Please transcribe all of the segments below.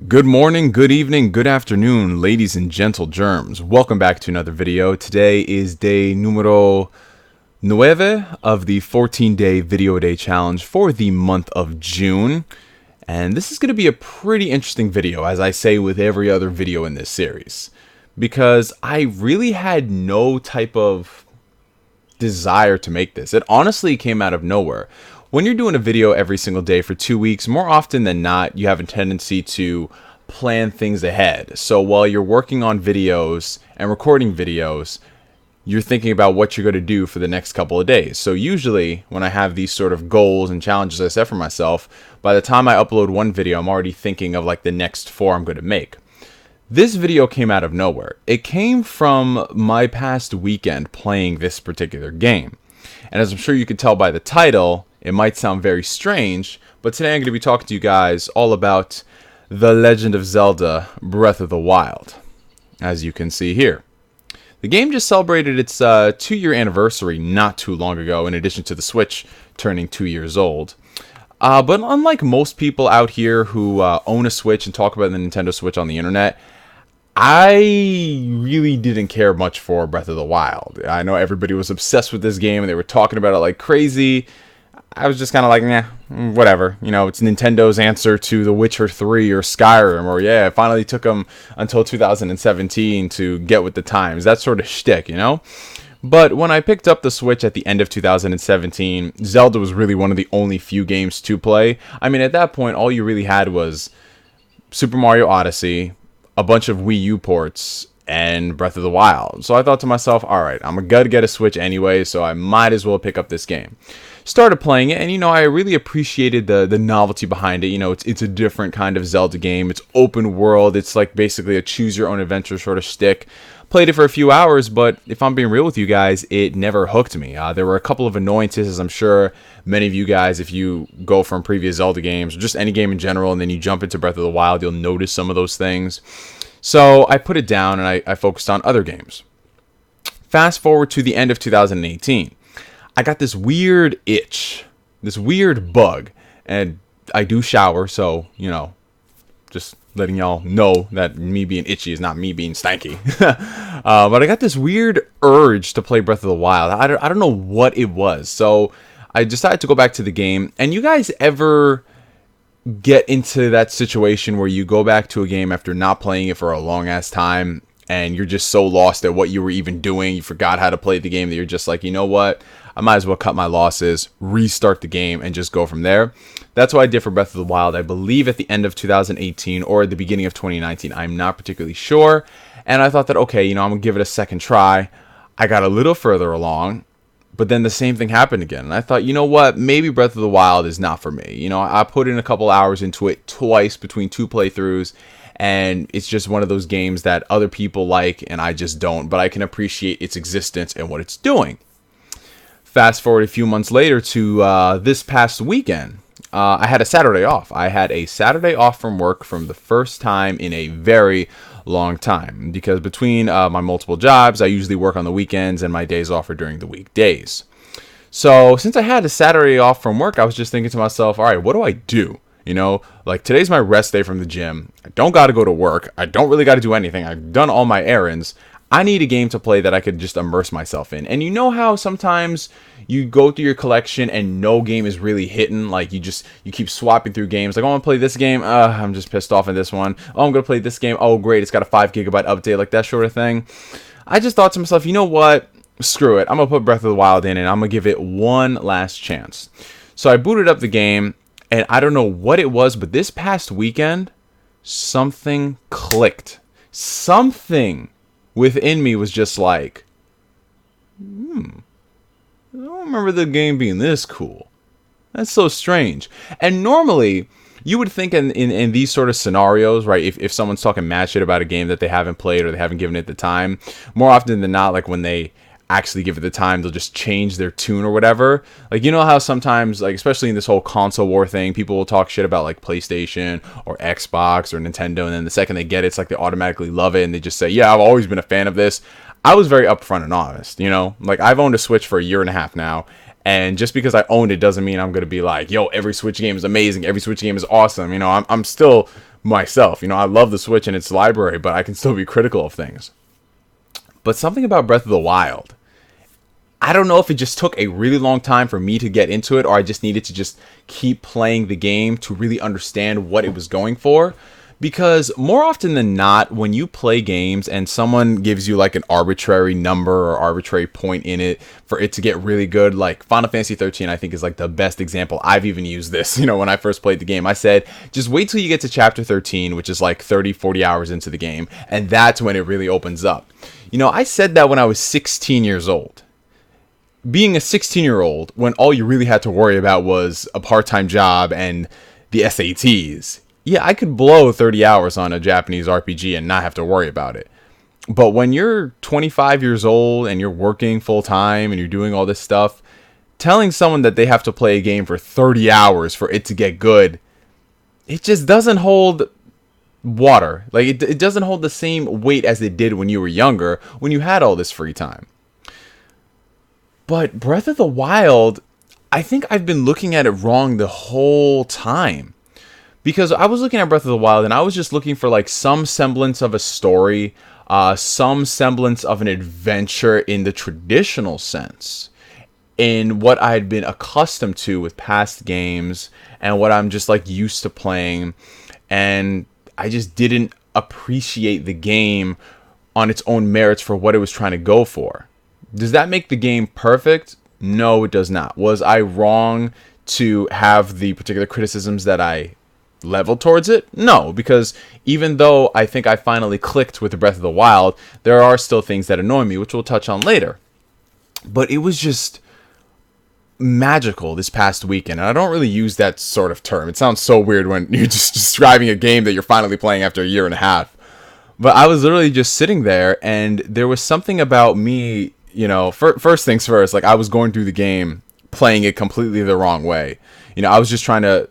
Good morning, good evening, good afternoon, ladies and gentle germs. Welcome back to another video. Today is day numero 9 of the 14-day video a day challenge for the month of June. And this is going to be a pretty interesting video, as I say with every other video in this series, because I really had no type of desire to make this. It honestly came out of nowhere. When you're doing a video every single day for 2 weeks, more often than not, you have a tendency to plan things ahead. So while you're working on videos and recording videos, you're thinking about what you're going to do for the next couple of days. So usually when I have these sort of goals and challenges I set for myself, by the time I upload one video, I'm already thinking of like the next 4 I'm going to make. This video came out of nowhere. It came from my past weekend playing this particular game. And as I'm sure you can tell by the title, it might sound very strange, but today I'm going to be talking to you guys all about The Legend of Zelda Breath of the Wild, as you can see here. The game just celebrated its 2-year anniversary not too long ago, in addition to the Switch turning 2 years old. But unlike most people out here who own a Switch and talk about the Nintendo Switch on the internet, I really didn't care much for Breath of the Wild. I know everybody was obsessed with this game and they were talking about it like crazy. I was just kind of like, nah, whatever. You know, it's Nintendo's answer to The Witcher 3 or Skyrim, or yeah, it finally took them until 2017 to get with the times. That sort of shtick, you know? But when I picked up the Switch at the end of 2017, Zelda was really one of the only few games to play. I mean, at that point, all you really had was Super Mario Odyssey, a bunch of Wii U ports, and Breath of the Wild. So I thought to myself, alright, I'm gonna get a Switch anyway, so I might as well pick up this game. Started playing it, and you know, I really appreciated the novelty behind it. You know, it's a different kind of Zelda game. It's open world. It's like basically a choose your own adventure sort of shtick. Played it for a few hours, but if I'm being real with you guys, it never hooked me. There were a couple of annoyances, I'm sure many of you guys, if you go from previous Zelda games, or just any game in general, and then you jump into Breath of the Wild, you'll notice some of those things. So I put it down, and I focused on other games. Fast forward to the end of 2018. I got this weird itch, this weird bug, and I do shower, so, you know, just letting y'all know that me being itchy is not me being stanky. But I got this weird urge to play Breath of the Wild. I don't know what it was, so I decided to go back to the game. And you guys ever get into that situation where you go back to a game after not playing it for a long-ass time, and you're just so lost at what you were even doing, you forgot how to play the game, that you're just like, you know what, I might as well cut my losses, restart the game, and just go from there. That's what I did for Breath of the Wild, I believe at the end of 2018 or at the beginning of 2019. I'm not particularly sure. And I thought that, okay, you know, I'm going to give it a second try. I got a little further along, but then the same thing happened again. And I thought, you know what, maybe Breath of the Wild is not for me. You know, I put in a couple hours into it twice between 2 playthroughs, and it's just one of those games that other people like and I just don't, but I can appreciate its existence and what it's doing. Fast forward a few months later to this past weekend. I had a Saturday off. I had a Saturday off from work from the first time in a very long time, because between my multiple jobs, I usually work on the weekends and my days off are during the weekdays. So since I had a Saturday off from work, I was just thinking to myself, all right, what do I do? You know, like today's my rest day from the gym. I don't got to go to work. I don't really got to do anything. I've done all my errands. I need a game to play that I could just immerse myself in. And you know how sometimes you go through your collection and no game is really hitting? Like you keep swapping through games. Like, oh, I want to play this game. I'm just pissed off at this one. Oh, I'm going to play this game. Oh, great. It's got a 5 GB update, like that sort of thing. I just thought to myself, you know what? Screw it. I'm going to put Breath of the Wild in and I'm going to give it one last chance. So I booted up the game, and I don't know what it was, but this past weekend, something clicked. Something within me was just like, I don't remember the game being this cool. That's so strange. And normally, you would think in these sort of scenarios, right, if someone's talking mad shit about a game that they haven't played or they haven't given it the time, more often than not, like when they actually give it the time, they'll just change their tune or whatever. Like, you know how sometimes, like especially in this whole console war thing, people will talk shit about like PlayStation or Xbox or Nintendo, and then the second they get it, it's like they automatically love it and they just say, yeah, I've always been a fan of this. I was very upfront and honest, you know, like I've owned a Switch for a year and a half now, And just because I owned it doesn't mean I'm going to be like, yo, every Switch game is amazing. Every Switch game is awesome. You know, I'm still myself. You know, I love the Switch and its library, but I can still be critical of things. But something about Breath of the Wild, I don't know if it just took a really long time for me to get into it, or I just needed to just keep playing the game to really understand what it was going for. Because more often than not, when you play games and someone gives you like an arbitrary number or arbitrary point in it for it to get really good, like Final Fantasy 13, I think is like the best example. I've even used this, you know, when I first played the game. I said, just wait till you get to chapter 13, which is like 30, 40 hours into the game. And that's when it really opens up. You know, I said that when I was 16 years old. Being a 16-year-old, when all you really had to worry about was a part-time job and the SATs. Yeah, I could blow 30 hours on a Japanese RPG and not have to worry about it. But when you're 25 years old and you're working full-time and you're doing all this stuff, telling someone that they have to play a game for 30 hours for it to get good, it just doesn't hold water. Like, it doesn't hold the same weight as it did when you were younger, when you had all this free time. But Breath of the Wild, I think I've been looking at it wrong the whole time. Because I was looking at Breath of the Wild and I was just looking for like some semblance of a story, some semblance of an adventure in the traditional sense, in what I had been accustomed to with past games and what I'm just like used to playing. And I just didn't appreciate the game on its own merits for what it was trying to go for. Does that make the game perfect? No, it does not. Was I wrong to have the particular criticisms that I leveled towards it? No, because even though I think I finally clicked with the Breath of the Wild, there are still things that annoy me, which we'll touch on later. But it was just magical this past weekend, and I don't really use that sort of term. It sounds so weird when you're just describing a game that you're finally playing after a year and a half. But I was literally just sitting there, and there was something about me, you know, first things first, like I was going through the game, playing it completely the wrong way. You know, I was just trying to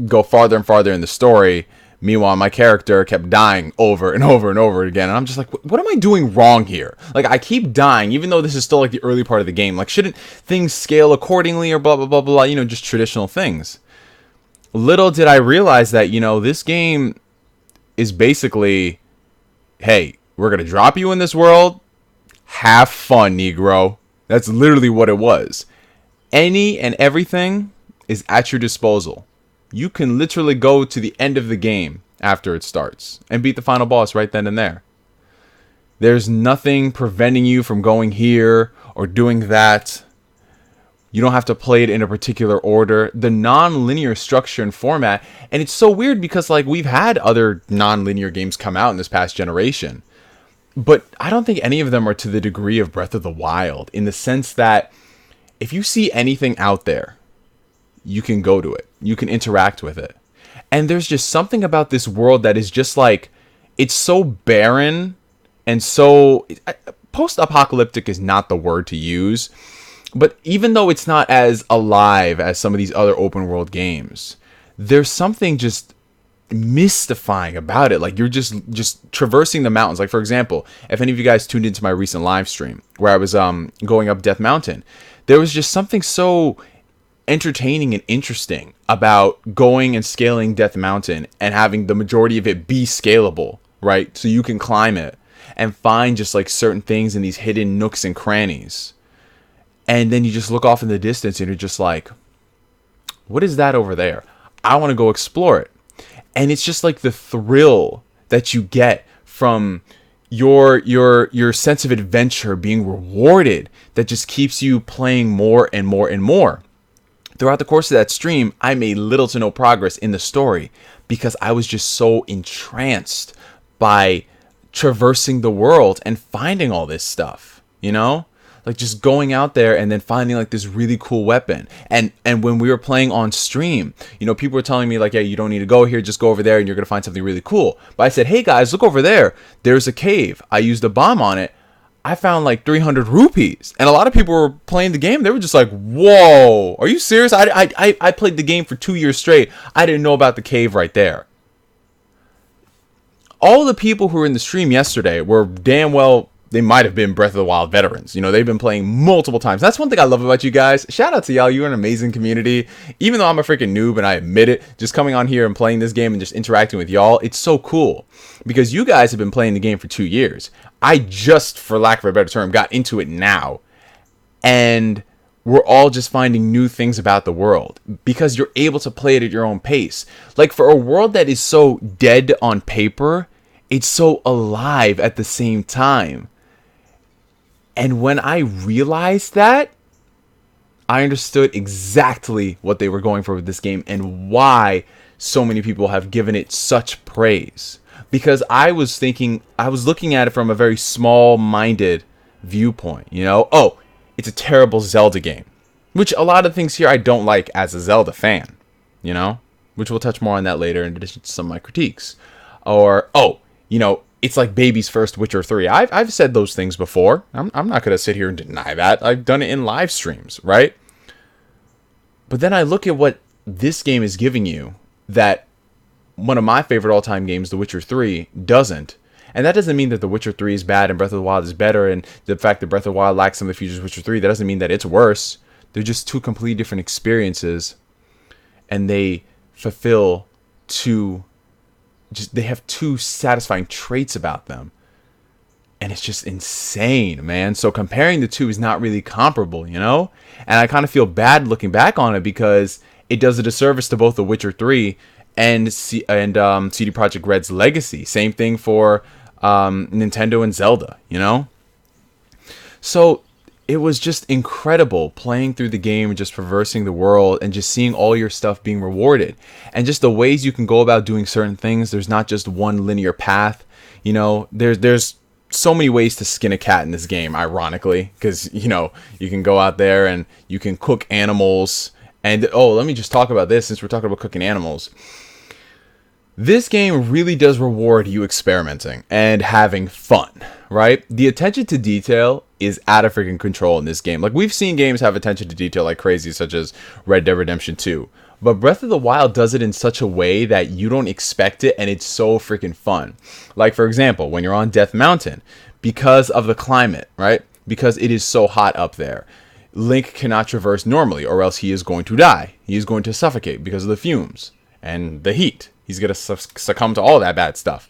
go farther and farther in the story. Meanwhile, my character kept dying over and over and over again. And I'm just like, what am I doing wrong here? Like, I keep dying, even though this is still like the early part of the game. Like, shouldn't things scale accordingly or blah, blah, blah, blah, you know, just traditional things. Little did I realize that, you know, this game is basically, hey, we're going to drop you in this world. Have fun, Negro. That's literally what it was. Any and everything is at your disposal. You can literally go to the end of the game after it starts and beat the final boss right then and there. There's nothing preventing you from going here or doing that. You don't have to play it in a particular order. The non-linear structure and format, and it's so weird because like we've had other non-linear games come out in this past generation, but I don't think any of them are to the degree of Breath of the Wild, in the sense that if you see anything out there, you can go to it. You can interact with it. And there's just something about this world that is just like, it's so barren and so... Post-apocalyptic is not the word to use. But even though it's not as alive as some of these other open world games, there's something just mystifying about it. Like, you're just traversing the mountains. Like, for example, if any of you guys tuned into my recent live stream where I was going up Death Mountain, there was just something so entertaining and interesting about going and scaling Death Mountain and having the majority of it be scalable, right? So you can climb it and find just like certain things in these hidden nooks and crannies. And then you just look off in the distance and you're just like, what is that over there? I want to go explore it. And it's just like the thrill that you get from your sense of adventure being rewarded that just keeps you playing more and more and more. Throughout the course of that stream, I made little to no progress in the story because I was just so entranced by traversing the world and finding all this stuff, you know? Like just going out there and then finding like this really cool weapon. And when we were playing on stream, you know, people were telling me like, yeah, you don't need to go here, just go over there and you're going to find something really cool. But I said, hey guys, look over there. There's a cave. I used a bomb on it. I found like 300 rupees. And a lot of people were playing the game. They were just like, whoa, are you serious? I played the game for 2 years straight. I didn't know about the cave right there. All the people who were in the stream yesterday were damn well they might have been Breath of the Wild veterans. You know, they've been playing multiple times. That's one thing I love about you guys. Shout out to y'all. You're an amazing community. Even though I'm a freaking noob and I admit it, just coming on here and playing this game and just interacting with y'all, it's so cool. Because you guys have been playing the game for 2 years. I just, for lack of a better term, got into it now. And we're all just finding new things about the world. Because you're able to play it at your own pace. Like, for a world that is so dead on paper, it's so alive at the same time. And when I realized that, I understood exactly what they were going for with this game and why so many people have given it such praise. Because I was looking at it from a very small-minded viewpoint, you know? Oh, it's a terrible Zelda game. Which a lot of things here I don't like as a Zelda fan, you know? Which we'll touch more on that later in addition to some of my critiques. Or, oh, you know, it's like baby's first Witcher 3. I've said those things before. I'm not going to sit here and deny that. I've done it in live streams, right? But then I look at what this game is giving you that one of my favorite all-time games, The Witcher 3, doesn't. And that doesn't mean that The Witcher 3 is bad and Breath of the Wild is better, and the fact that Breath of the Wild lacks some of the features of Witcher 3, that doesn't mean that it's worse. They're just two completely different experiences, and they fulfill they have two satisfying traits about them. And it's just insane, man. So comparing the two is not really comparable, you know? And I kind of feel bad looking back on it because it does a disservice to both The Witcher 3 and CD Projekt Red's legacy. Same thing for Nintendo and Zelda, you know? So it was just incredible playing through the game and just traversing the world and just seeing all your stuff being rewarded. And just the ways you can go about doing certain things. There's not just one linear path. You know, there's so many ways to skin a cat in this game, ironically. Because, you know, you can go out there and you can cook animals. And, oh, let me just talk about this since we're talking about cooking animals. This game really does reward you experimenting and having fun, right? The attention to detail is out of freaking control in this game. Like, we've seen games have attention to detail like crazy, such as Red Dead Redemption 2. But Breath of the Wild does it in such a way that you don't expect it, and it's so freaking fun. Like, for example, when you're on Death Mountain, because of the climate, right? Because it is so hot up there, Link cannot traverse normally, or else he is going to die. He is going to suffocate because of the fumes and the heat. He's going to succumb to all that bad stuff.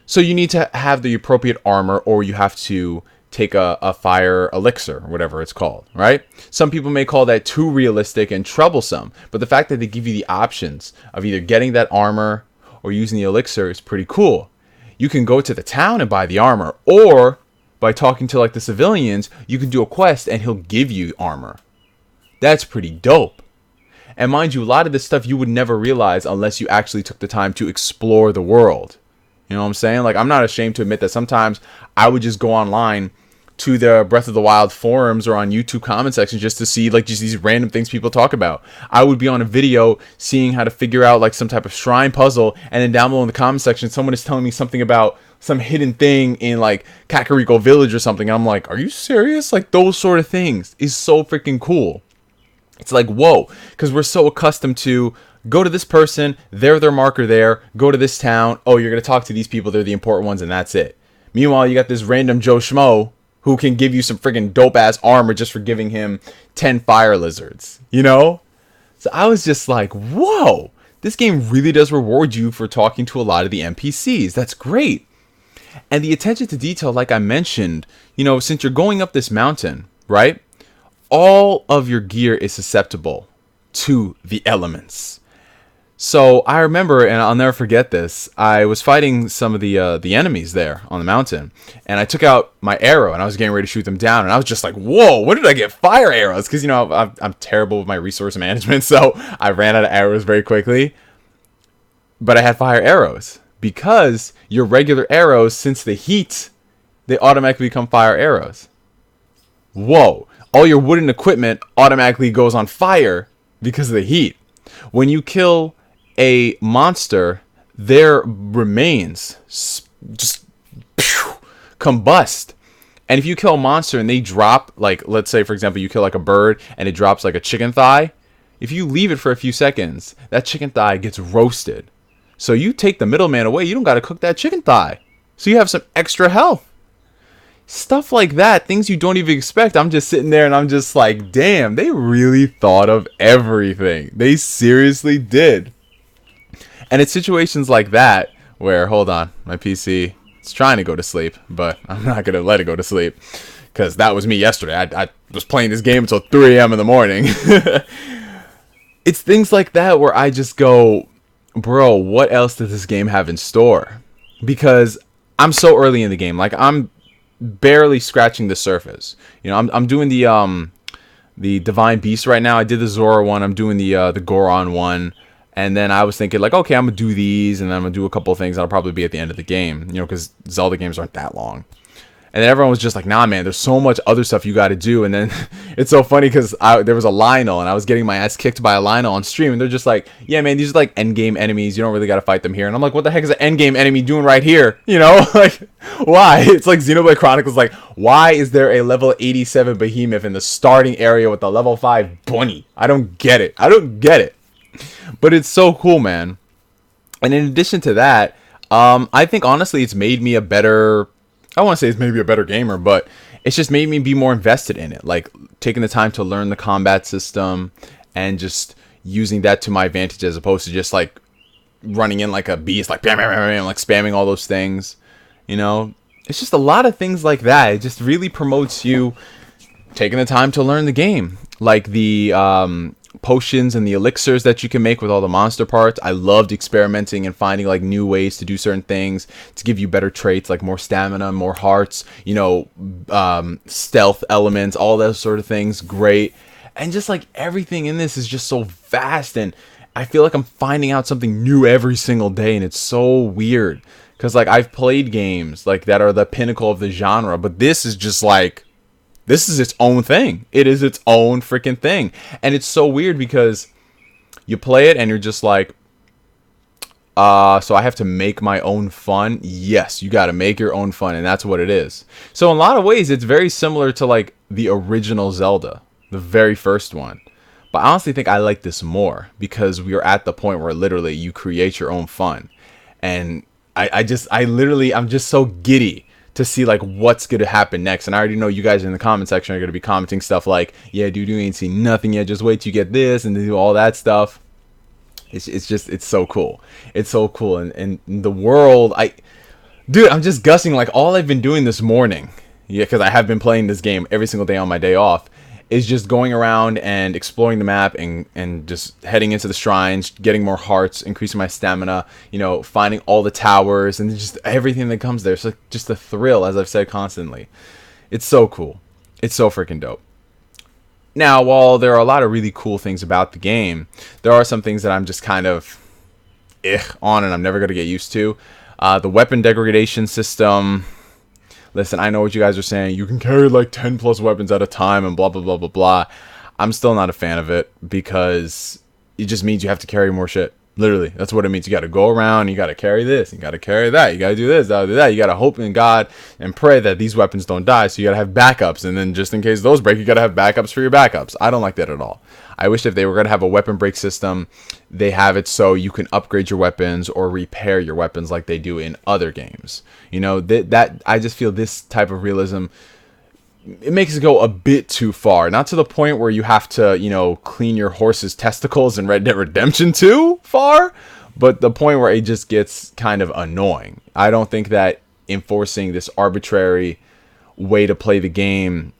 So you need to have the appropriate armor, or you have to take a fire elixir, or whatever it's called, right? Some people may call that too realistic and troublesome, but the fact that they give you the options of either getting that armor or using the elixir is pretty cool. You can go to the town and buy the armor, or by talking to like the civilians, you can do a quest and he'll give you armor. That's pretty dope. And mind you, a lot of this stuff you would never realize unless you actually took the time to explore the world. You know what I'm saying? Like, I'm not ashamed to admit that sometimes I would just go online to the Breath of the Wild forums or on YouTube comment sections just to see like just these random things people talk about. I would be on a video seeing how to figure out like some type of shrine puzzle, and then down below in the comment section someone is telling me something about some hidden thing in like Kakariko Village or something. And I'm like, are you serious? Like, those sort of things is so freaking cool. It's like, whoa, because we're so accustomed to go to this person, they're their marker there, go to this town, oh, you're going to talk to these people, they're the important ones, and that's it. Meanwhile, you got this random Joe Schmo who can give you some friggin' dope-ass armor just for giving him 10 fire lizards, you know? So I was just like, whoa, this game really does reward you for talking to a lot of the NPCs. That's great. And the attention to detail, like I mentioned, you know, since you're going up this mountain, right? All of your gear is susceptible to the elements. So I remember, and I'll never forget this, I was fighting some of the enemies there on the mountain, and I took out my arrow, and I was getting ready to shoot them down, and I was just like, whoa, when did I get fire arrows? Because, you know, I'm terrible with my resource management, so I ran out of arrows very quickly. But I had fire arrows, because your regular arrows, since the heat, they automatically become fire arrows. Whoa. All your wooden equipment automatically goes on fire because of the heat. When you kill a monster, their remains just combust. And if you kill a monster and they drop, like, let's say, for example, you kill like a bird and it drops like a chicken thigh. If you leave it for a few seconds, that chicken thigh gets roasted. So you take the middleman away, you don't got to cook that chicken thigh. So you have some extra health. stuff like that, things you don't even expect. I'm just sitting there and I'm just like, damn, they really thought of everything. They seriously did. And it's situations like that where, hold on, my PC is trying to go to sleep, but I'm not going to let it go to sleep, because that was me yesterday. I was playing this game until 3 a.m. in the morning. It's things like that where I just go, bro, what else does this game have in store? Because I'm so early in the game. Like, I'm barely scratching the surface. You know, I'm doing the Divine Beast right now. I did the Zora one. I'm doing the Goron one. And then I was thinking, like, okay, I'm going to do these, and then I'm going to do a couple of things that'll probably be at the end of the game, you know, because Zelda games aren't that long. And then everyone was just like, nah, man, there's so much other stuff you got to do. And then it's so funny because there was a Lionel, and I was getting my ass kicked by a Lionel on stream. And they're just like, yeah, man, these are like endgame enemies. You don't really got to fight them here. And I'm like, what the heck is an endgame enemy doing right here? You know, like, why? It's like Xenoblade Chronicles, like, why is there a level 87 behemoth in the starting area with a level 5 bunny? I don't get it. I don't get it. But it's so cool, man. And in addition to that, I think honestly it's made me a better, I want to say it's maybe a better gamer, but it's just made me be more invested in it. Like, taking the time to learn the combat system and just using that to my advantage, as opposed to just like running in like a beast, like bam, bam, bam, bam, like spamming all those things. You know, it's just a lot of things like that. It just really promotes you taking the time to learn the game. Like the potions and the elixirs that you can make with all the monster parts. I loved experimenting and finding like new ways to do certain things to give you better traits, like more stamina, more hearts, you know, stealth elements, all those sort of things. Great. And just like everything in this is just so vast, and I feel like I'm finding out something new every single day, and it's so weird because like I've played games like that are the pinnacle of the genre, but this is just like, this is its own thing. It is its own freaking thing. And it's so weird because you play it and you're just like, so I have to make my own fun? Yes, you got to make your own fun, and that's what it is. So in a lot of ways, it's very similar to like the original Zelda, the very first one. But I honestly think I like this more because we are at the point where literally you create your own fun. And I'm just so giddy to see like what's gonna happen next. And I already know you guys in the comment section are gonna be commenting stuff like, yeah, dude, you ain't seen nothing yet, just wait till you get this, and do all that stuff. It's so cool. It's so cool. And the world, dude, I'm just gushing. Like, all I've been doing this morning, yeah, because I have been playing this game every single day on my day off, is just going around and exploring the map and just heading into the shrines, getting more hearts, increasing my stamina, you know, finding all the towers and just everything that comes there. It's like just a thrill, as I've said constantly. It's so cool. It's so freaking dope. Now, while there are a lot of really cool things about the game, there are some things that I'm just kind of on, and I'm never going to get used to. The weapon degradation system. Listen, I know what you guys are saying. You can carry like 10 plus weapons at a time and blah, blah, blah, blah, blah. I'm still not a fan of it because it just means you have to carry more shit. Literally, that's what it means. You got to go around, you got to carry this, you got to carry that, you got to do this, got to do that. You got to hope in God and pray that these weapons don't die, so you got to have backups. And then just in case those break, you got to have backups for your backups. I don't like that at all. I wish if they were going to have a weapon break system, they have it so you can upgrade your weapons or repair your weapons like they do in other games. You know, that I just feel this type of realism, it makes it go a bit too far. Not to the point where you have to, you know, clean your horse's testicles in Red Dead Redemption 2 far, but the point where it just gets kind of annoying. I don't think that enforcing this arbitrary way to play the game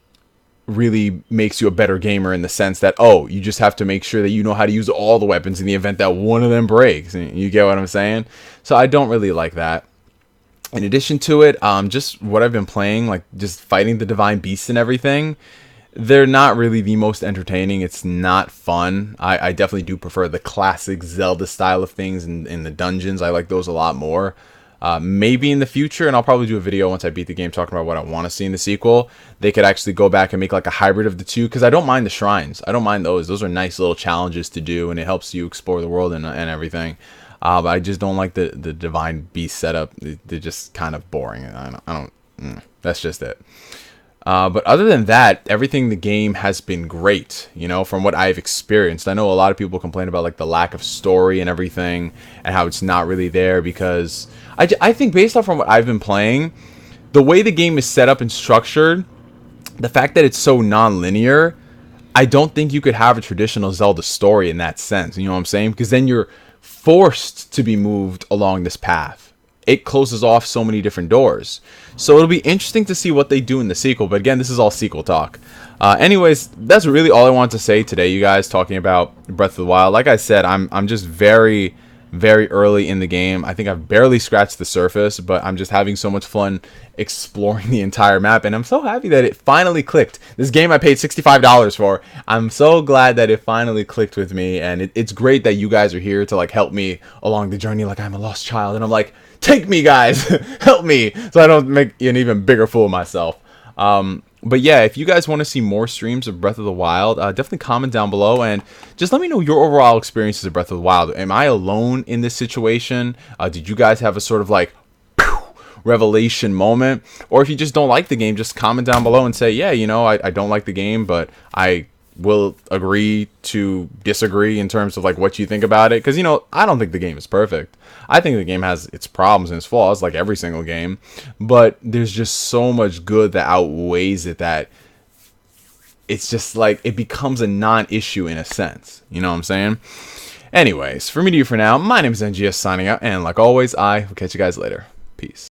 really makes you a better gamer, in the sense that, oh, you just have to make sure that you know how to use all the weapons in the event that one of them breaks. You get what I'm saying? So I don't really like that. In addition to it, just what I've been playing, like just fighting the Divine Beasts and everything, they're not really the most entertaining. It's not fun. I definitely do prefer the classic Zelda style of things in the dungeons. I like those a lot more. Maybe in the future, and I'll probably do a video once I beat the game talking about what I want to see in the sequel, they could actually go back and make like a hybrid of the two, because I don't mind the shrines. I don't mind those. Those are nice little challenges to do, and it helps you explore the world and everything. But I just don't like the Divine Beast setup. They're just kind of boring. I don't that's just it. But other than that, everything in the game has been great, you know, from what I've experienced. I know a lot of people complain about like the lack of story and everything, and how it's not really there, because I think based off from what I've been playing, the way the game is set up and structured, the fact that it's so non-linear, I don't think you could have a traditional Zelda story in that sense. You know what I'm saying? Because then you're forced to be moved along this path. It closes off so many different doors. So it'll be interesting to see what they do in the sequel. But again, this is all sequel talk. Anyways, that's really all I wanted to say today, you guys, talking about Breath of the Wild. Like I said, I'm just very early in the game. I think I've barely scratched the surface, but I'm just having so much fun exploring the entire map, and I'm so happy that it finally clicked. This game I paid $65 for. I'm so glad that it finally clicked with me, and it's great that you guys are here to like help me along the journey like I'm a lost child, and I'm like, take me guys, help me, so I don't make an even bigger fool of myself. But yeah, if you guys want to see more streams of Breath of the Wild, definitely comment down below and just let me know your overall experiences of Breath of the Wild. Am I alone in this situation? Did you guys have a sort of like revelation moment? Or if you just don't like the game, just comment down below and say, yeah, you know, I don't like the game, but I will agree to disagree in terms of like what you think about it. Because, you know, I don't think the game is perfect. I think the game has its problems and its flaws, like every single game, but there's just so much good that outweighs it that it's just like it becomes a non-issue in a sense. You know what I'm saying? Anyways, for me to you for now, my name is NGS signing out, and like always, I will catch you guys later. Peace.